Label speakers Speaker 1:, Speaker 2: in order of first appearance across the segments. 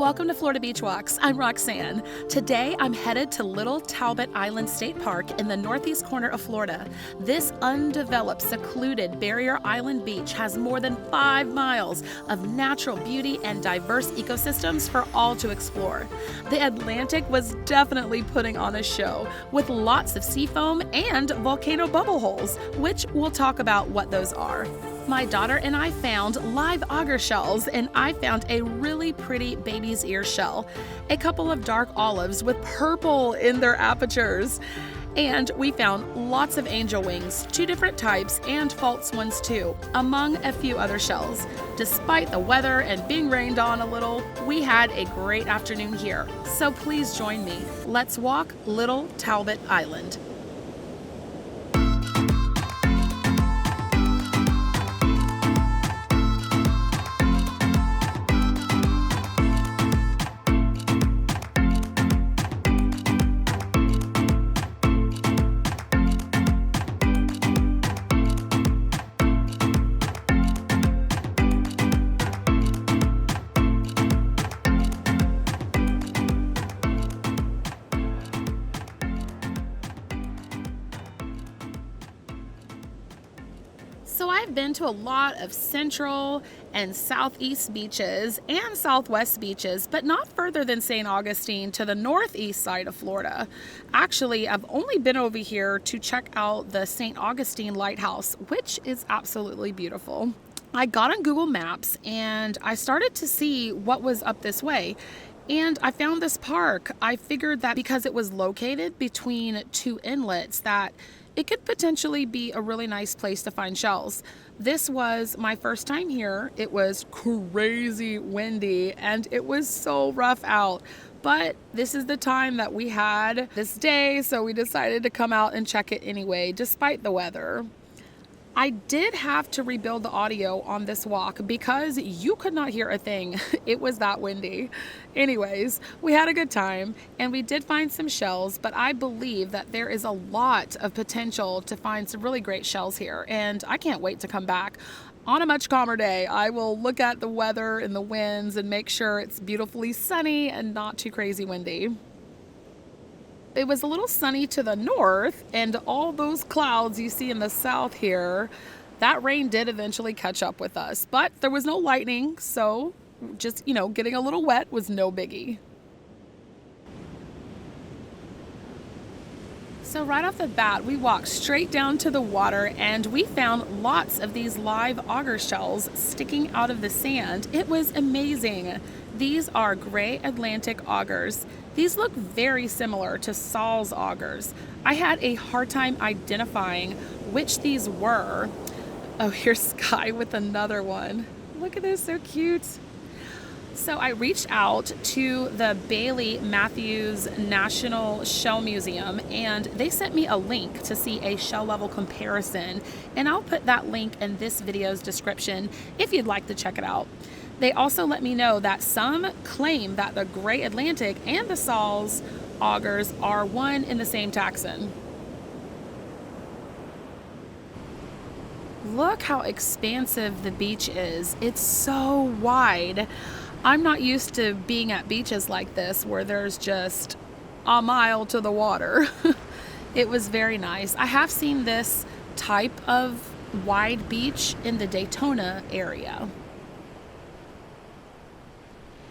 Speaker 1: Welcome to Florida Beach Walks. I'm Roxanne. Today I'm headed to Little Talbot Island State Park in the northeast corner of Florida. This undeveloped, secluded barrier island beach has more than 5 miles of natural beauty and diverse ecosystems for all to explore. The Atlantic was definitely putting on a show with lots of sea foam and volcano bubble holes, which we'll talk about what those are. My daughter and I found live auger shells, and I found a really pretty baby's ear shell, a couple of dark olives with purple in their apertures, and we found lots of angel wings, 2 different types, and false ones too, among a few other shells. Despite the weather and being rained on a little, we had a great afternoon here, so please join me. Let's walk Little Talbot Island. So I've been to a lot of central and southeast beaches and southwest beaches, but not further than St. Augustine to the northeast side of Florida. Actually, I've only been over here to check out the St. Augustine Lighthouse, which is absolutely beautiful. I got on Google Maps and I started to see what was up this way. And I found this park. I figured that because it was located between 2 inlets that it could potentially be a really nice place to find shells. This was my first time here. It was crazy windy and it was so rough out. But this is the time that we had this day, so we decided to come out and check it anyway, despite the weather. I did have to rebuild the audio on this walk because you could not hear a thing. It was that windy. Anyways, we had a good time and we did find some shells, but I believe that there is a lot of potential to find some really great shells here, and I can't wait to come back. On a much calmer day, I will look at the weather and the winds and make sure it's beautifully sunny and not too crazy windy. It was a little sunny to the north, and all those clouds you see in the south here, that rain did eventually catch up with us. But there was no lightning, so just, getting a little wet was no biggie. So right off the bat, we walked straight down to the water and we found lots of these live auger shells sticking out of the sand. It was amazing. These are gray Atlantic augers. These look very similar to Salle's augers. I had a hard time identifying which these were. Oh, here's Sky with another one. Look at this, so cute. So I reached out to the Bailey Matthews National Shell Museum and they sent me a link to see a shell level comparison, and I'll put that link in this video's description if you'd like to check it out. They also let me know that some claim that the Gray Atlantic and the Salle's augers are one in the same taxon. Look how expansive the beach is. It's so wide. I'm not used to being at beaches like this where there's just a mile to the water. It was very nice. I have seen this type of wide beach in the Daytona area.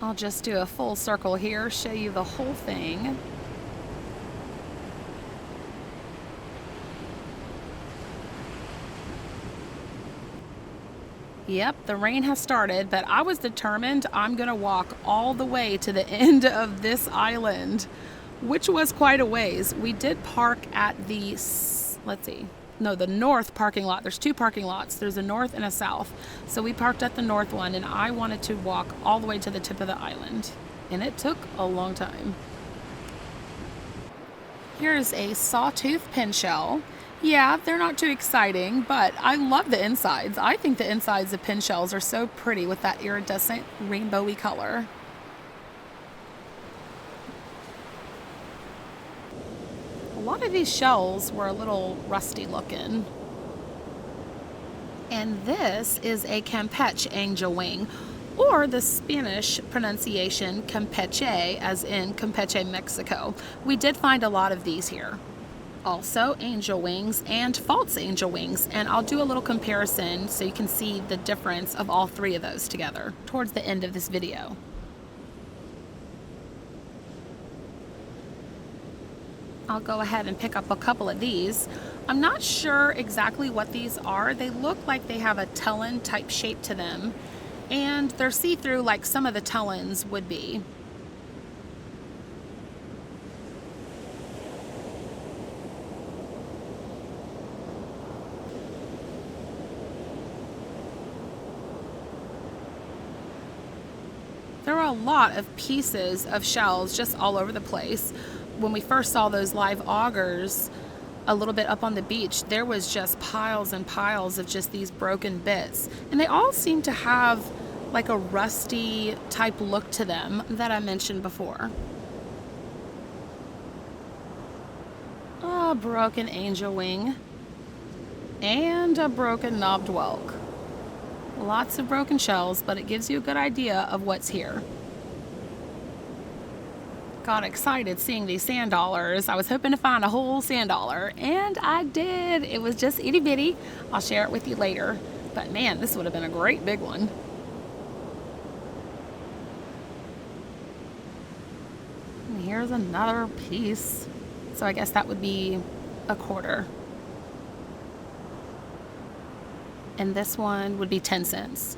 Speaker 1: I'll just do a full circle here, show you the whole thing. Yep, the rain has started, but I was determined I'm gonna walk all the way to the end of this island, which was quite a ways. We did park at the, the north parking lot. There's 2 parking lots. There's a north and a south. So we parked at the north one, and I wanted to walk all the way to the tip of the island, and it took a long time. Here's a sawtooth pin shell. Yeah, they're not too exciting, but I love the insides. I think the insides of pin shells are so pretty with that iridescent rainbowy color. A lot of these shells were a little rusty looking. And this is a Campeche angel wing. or the Spanish pronunciation Campeche, as in Campeche, Mexico. We did find a lot of these here. Also, angel wings and false angel wings, and I'll do a little comparison so you can see the difference of all three of those together towards the end of this video. I'll go ahead and pick up a couple of these. I'm not sure exactly what these are. They look like they have a talon type shape to them, and they're see-through like some of the talons would be. There are a lot of pieces of shells just all over the place. When we first saw those live augers a little bit up on the beach, there was just piles and piles of just these broken bits. And they all seem to have like a rusty type look to them that I mentioned before. A broken angel wing and a broken knobbed whelk. Lots of broken shells, but it gives you a good idea of what's here. Got excited seeing these sand dollars. I was hoping to find a whole sand dollar, and I did. It was just itty bitty. I'll share it with you later. But man, this would have been a great big one. And here's another piece. So I guess that would be a quarter. And this one would be 10 cents.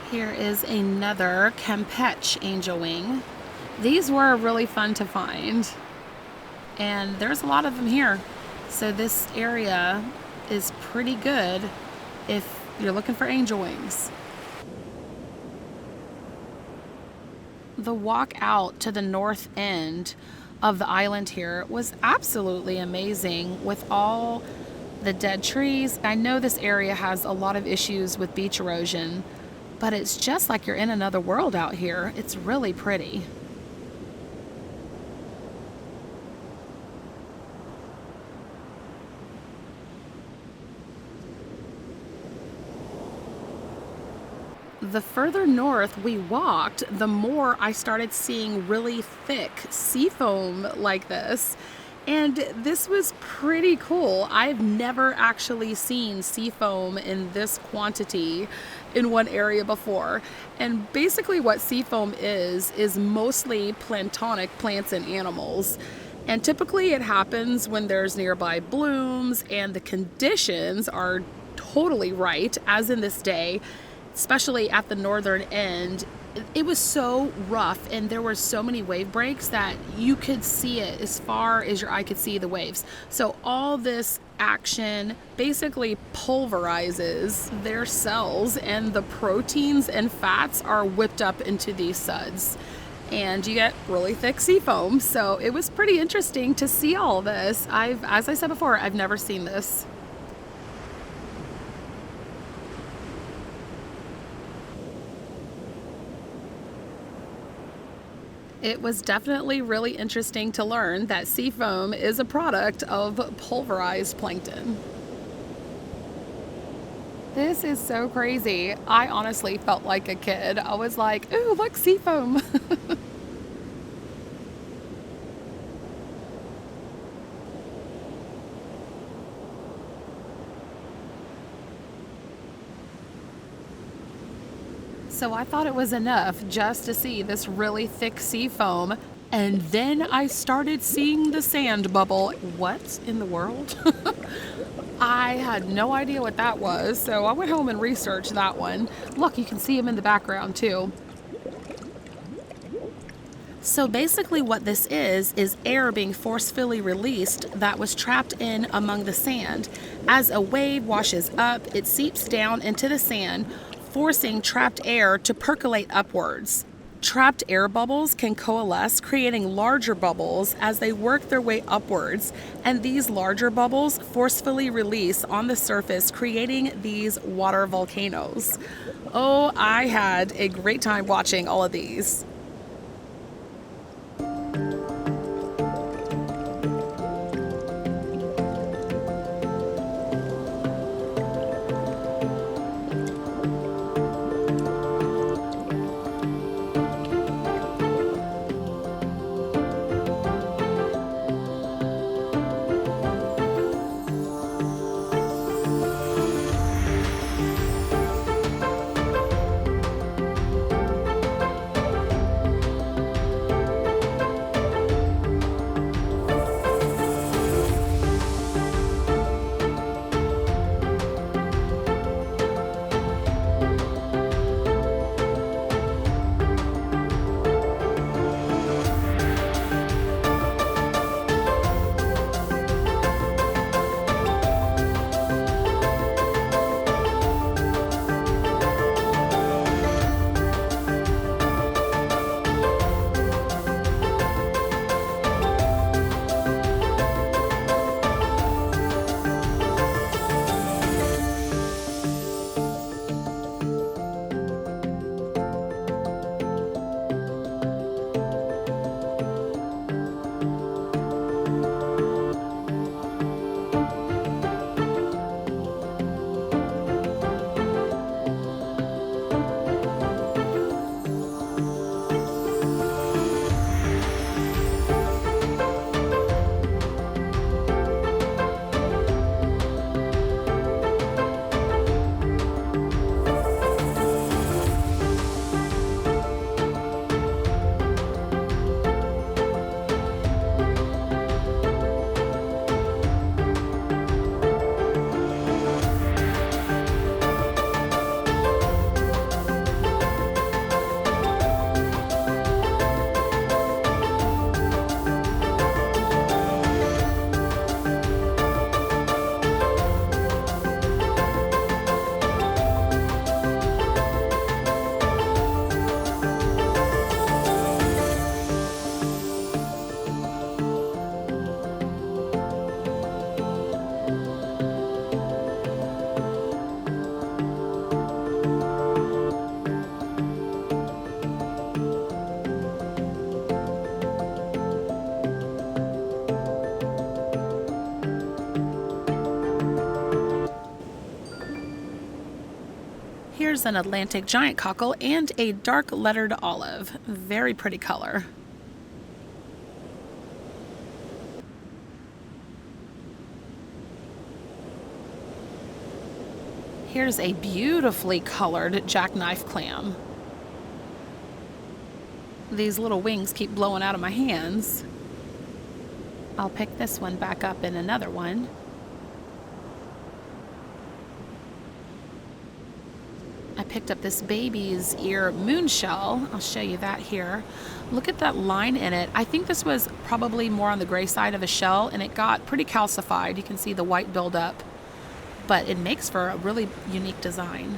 Speaker 1: Here is another Campeche angel wing. These were really fun to find, and there's a lot of them here. So this area is pretty good if you're looking for angel wings. The walk out to the north end of the island here was absolutely amazing with all the dead trees. I know this area has a lot of issues with beach erosion, but it's just like you're in another world out here. It's really pretty. The further north we walked, the more I started seeing really thick sea foam like this. And this was pretty cool. I've never actually seen sea foam in this quantity in one area before. And basically what sea foam is mostly planktonic plants and animals. And typically it happens when there's nearby blooms and the conditions are totally right, as in this day. Especially at the northern end, it was so rough and there were so many wave breaks that you could see it as far as your eye could see the waves. So all this action basically pulverizes their cells, and the proteins and fats are whipped up into these suds, and you get really thick sea foam. So it was pretty interesting to see all this. As I said before, I've never seen this. It was definitely really interesting to learn that sea foam is a product of pulverized plankton. This is so crazy. I honestly felt like a kid. I was like, ooh, look, sea foam. So I thought it was enough just to see this really thick sea foam, and then I started seeing the sand bubble. What in the world? I had no idea what that was, so I went home and researched that one. Look, you can see him in the background too. So basically what this is air being forcefully released that was trapped in among the sand. As a wave washes up, it seeps down into the sand, forcing trapped air to percolate upwards. Trapped air bubbles can coalesce, creating larger bubbles as they work their way upwards, and these larger bubbles forcefully release on the surface, creating these water volcanoes. Oh, I had a great time watching all of these. Here's an Atlantic giant cockle and a dark lettered olive. Very pretty color. Here's a beautifully colored jackknife clam. These little wings keep blowing out of my hands. I'll pick this one back up in another one. I picked up this baby's ear moon shell. I'll show you that here. Look at that line in it. I think this was probably more on the gray side of a shell, and it got pretty calcified. You can see the white buildup, but it makes for a really unique design.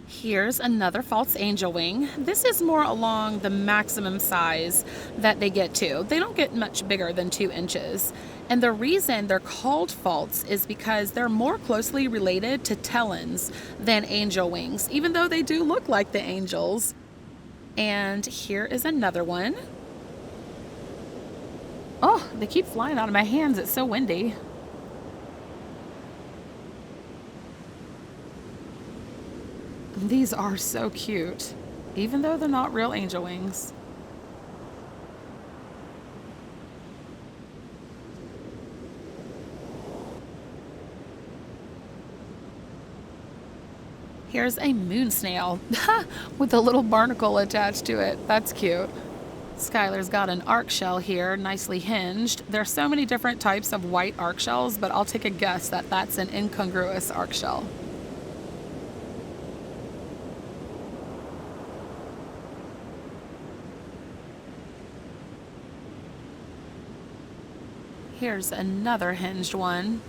Speaker 1: Here's another false angel wing. This is more along the maximum size that they get to. They don't get much bigger than 2 inches. And the reason they're called false is because they're more closely related to telons than angel wings, even though they do look like the angels. And here is another one. Oh, they keep flying out of my hands. It's so windy. These are so cute, even though they're not real angel wings. Here's a moon snail with a little barnacle attached to it. That's cute. Skylar's got an arc shell here, nicely hinged. There are so many different types of white arc shells, but I'll take a guess that that's an incongruous arc shell. Here's another hinged one.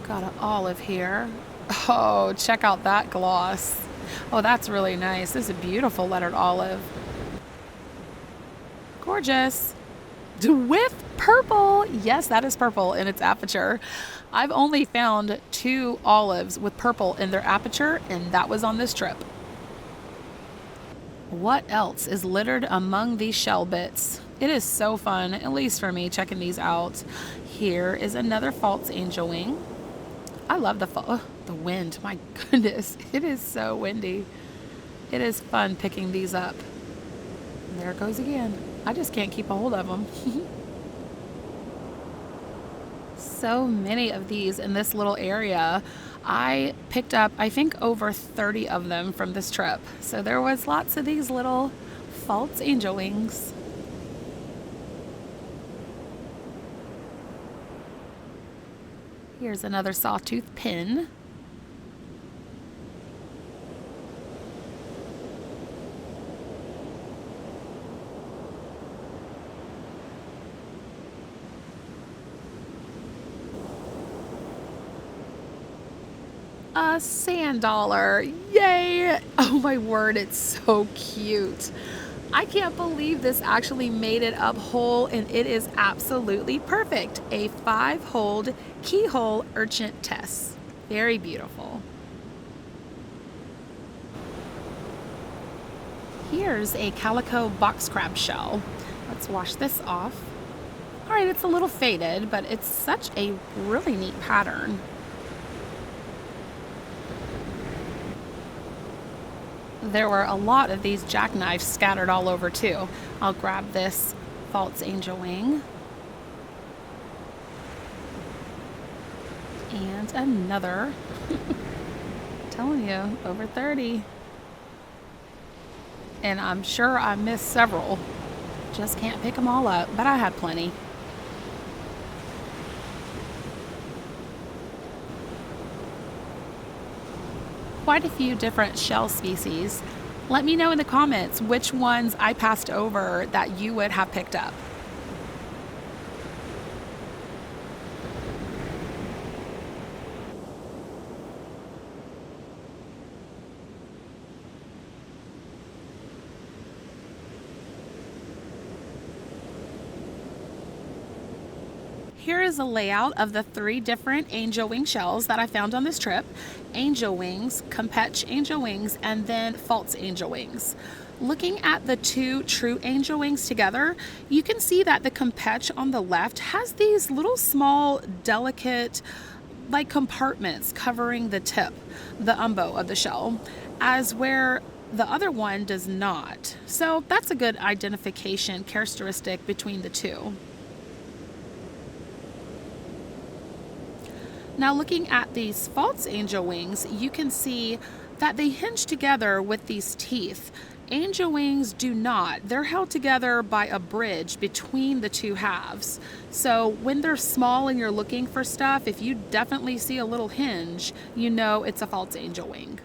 Speaker 1: Got an olive here. Oh, check out that gloss. Oh, that's really nice. This is a beautiful lettered olive. Gorgeous. With purple. Yes, that is purple in its aperture. I've only found 2 olives with purple in their aperture, and that was on this trip. What else is littered among these shell bits? It is so fun, at least for me, checking these out. Here is another false angel wing. I love the wind. My goodness, it is so windy. It is fun picking these up. And there it goes again. I just can't keep a hold of them. So many of these in this little area. I picked up, I think, over 30 of them from this trip. So there was lots of these little false angel wings. Here's another sawtooth pin. A sand dollar. Yay! Oh my word, it's so cute. I can't believe this actually made it up whole, and it is absolutely perfect. A 5-hole keyhole urchin test. Very beautiful. Here's a calico box crab shell. Let's wash this off. All right, it's a little faded, but it's such a really neat pattern. There were a lot of these jackknives scattered all over too. I'll grab this false angel wing. And another. Telling you, over 30. And I'm sure I missed several. Just can't pick them all up, but I had plenty. Quite a few different shell species. Let me know in the comments which ones I passed over that you would have picked up. Here is a layout of the 3 different angel wing shells that I found on this trip. Angel wings, Campeche angel wings, and then false angel wings. Looking at the 2 true angel wings together, you can see that the Campeche on the left has these little small, delicate, like compartments covering the tip, the umbo of the shell, as where the other one does not. So that's a good identification characteristic between the 2. Now looking at these false angel wings, you can see that they hinge together with these teeth. Angel wings do not. They're held together by a bridge between the 2 halves. So when they're small and you're looking for stuff, if you definitely see a little hinge, you know it's a false angel wing.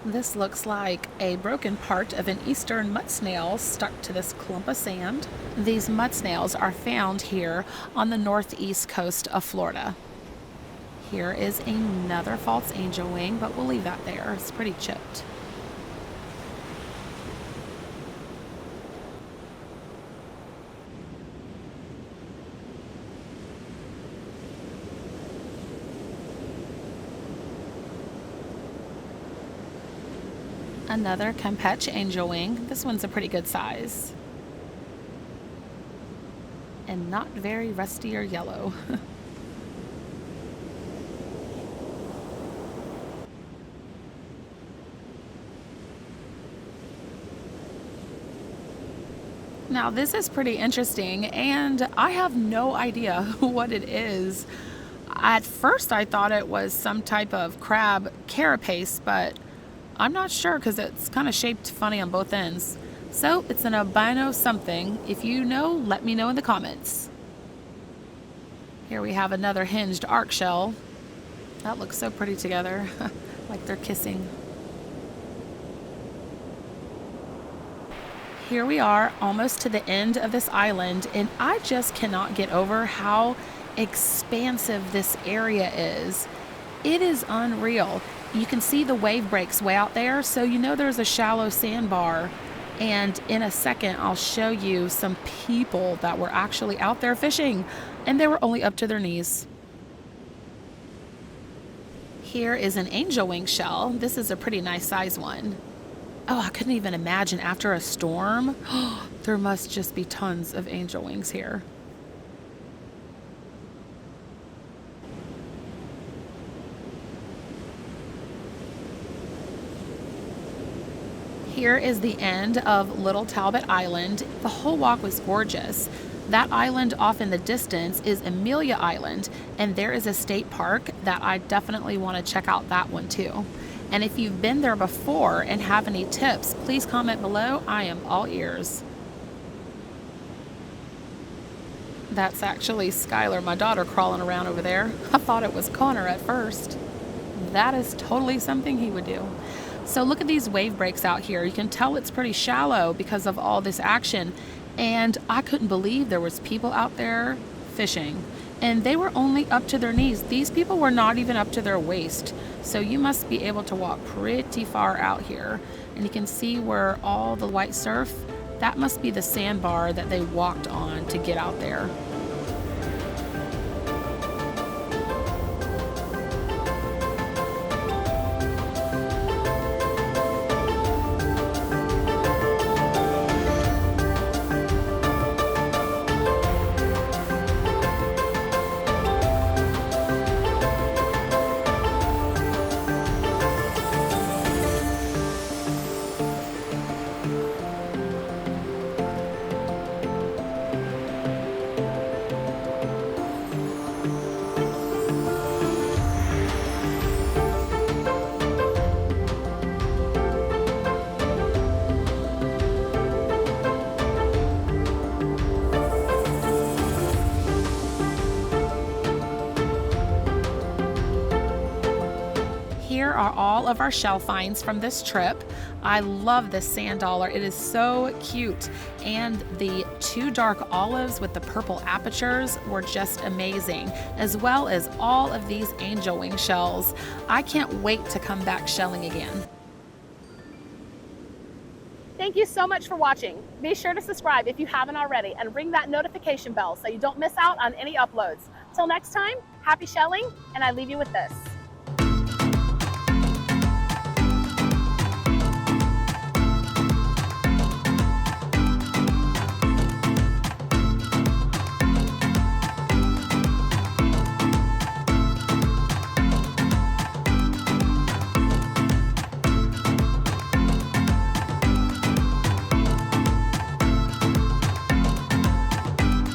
Speaker 1: This looks like a broken part of an eastern mud snail stuck to this clump of sand. These mud snails are found here on the northeast coast of Florida. Here is another false angel wing, but we'll leave that there. It's pretty chipped. Another Campeche angel wing. This one's a pretty good size. And not very rusty or yellow. Now this is pretty interesting, and I have no idea what it is. At first I thought it was some type of crab carapace, but I'm not sure because it's kind of shaped funny on both ends. So it's an albino something. If you know, let me know in the comments. Here we have another hinged arc shell. That looks so pretty together, like they're kissing. Here we are almost to the end of this island, and I just cannot get over how expansive this area is. It is unreal. You can see the wave breaks way out there, so you know there's a shallow sandbar. And in a second, I'll show you some people that were actually out there fishing, and they were only up to their knees. Here is an angel wing shell. This is a pretty nice size one. Oh, I couldn't even imagine after a storm. There must just be tons of angel wings here. Here is the end of Little Talbot Island. The whole walk was gorgeous. That island off in the distance is Amelia Island, and there is a state park that I definitely want to check out that one too. And if you've been there before and have any tips, please comment below. I am all ears. That's actually Skylar, my daughter, crawling around over there. I thought it was Connor at first. That is totally something he would do. So look at these wave breaks out here. You can tell it's pretty shallow because of all this action. And I couldn't believe there was people out there fishing. And they were only up to their knees. These people were not even up to their waist. So you must be able to walk pretty far out here. And you can see where all the white surf, that must be the sandbar that they walked on to get out there. Here are all of our shell finds from this trip. I love this sand dollar. It is so cute. And the 2 dark olives with the purple apertures were just amazing, as well as all of these angel wing shells. I can't wait to come back shelling again.
Speaker 2: Thank you so much for watching. Be sure to subscribe if you haven't already and ring that notification bell so you don't miss out on any uploads. Till next time, happy shelling, and I leave you with this.